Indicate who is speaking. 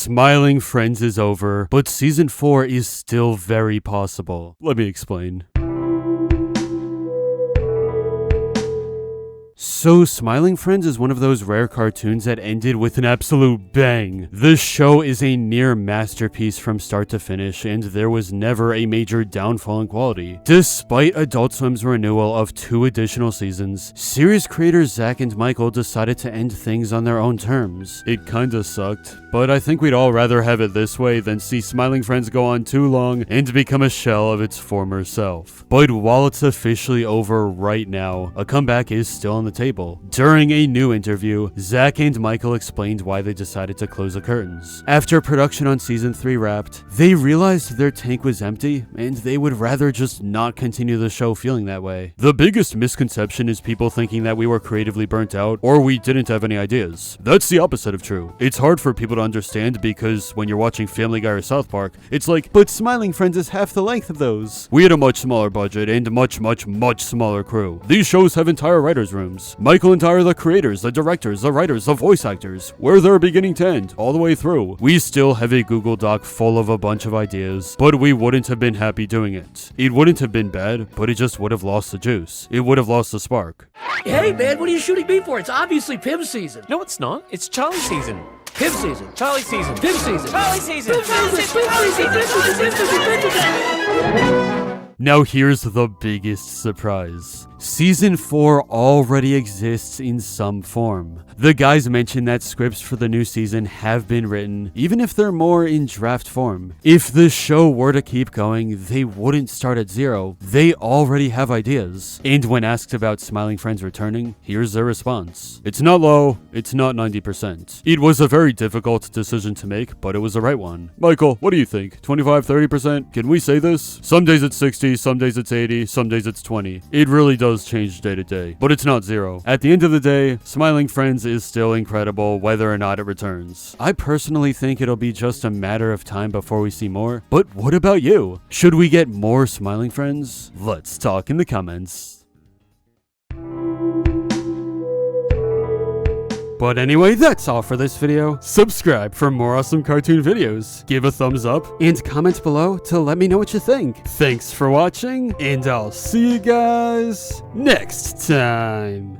Speaker 1: Smiling Friends is over, but season 4 is still very possible. Let me explain. So, Smiling Friends is one of those rare cartoons that ended with an absolute bang. The show is a near masterpiece from start to finish, and there was never a major downfall in quality. Despite Adult Swim's renewal of 2 additional seasons, series creators Zach and Michael decided to end things on their own terms. It kinda sucked, but I think we'd all rather have it this way than see Smiling Friends go on too long and become a shell of its former self. But while it's officially over right now, a comeback is still on the table. During a new interview, Zach and Michael explained why they decided to close the curtains. After production on season 3 wrapped, they realized their tank was empty, and they would rather just not continue the show feeling that way. The biggest misconception is people thinking that we were creatively burnt out, or we didn't have any ideas. That's the opposite of true. It's hard for people to understand because when you're watching Family Guy or South Park, it's like, but Smiling Friends is half the length of those. We had a much smaller budget and much smaller crew. These shows have entire writers' rooms. Michael and Ty are the creators, the directors, the writers, the voice actors. We're there beginning to end, all the way through. We still have a Google Doc full of a bunch of ideas, but we wouldn't have been happy doing it. It wouldn't have been bad, but it just would have lost the juice. It would have lost the spark.
Speaker 2: Hey man, what are you shooting me for? It's obviously Pim season.
Speaker 3: No, it's not. It's Charlie season.
Speaker 2: Pim season.
Speaker 3: Charlie season.
Speaker 2: Pim season.
Speaker 3: Charlie season.
Speaker 1: Now here's the biggest surprise. Season 4 already exists in some form. The guys mentioned that scripts for the new season have been written, even if they're more in draft form. If the show were to keep going, they wouldn't start at zero. They already have ideas. And when asked about Smiling Friends returning, here's their response. It's not low, it's not 90%. It was a very difficult decision to make, but it was the right one. Michael, what do you think? 25, 30%? Can we say this? Some days it's 60, some days it's 80, some days it's 20. It really does change day to day, but it's not zero. At the end of the day, Smiling Friends is still incredible whether or not it returns. I personally think it'll be just a matter of time before we see more, but what about you? Should we get more Smiling Friends? Let's talk in the comments. But anyway, that's all for this video. Subscribe for more awesome cartoon videos. Give a thumbs up and comment below to let me know what you think. Thanks for watching, and I'll see you guys next time.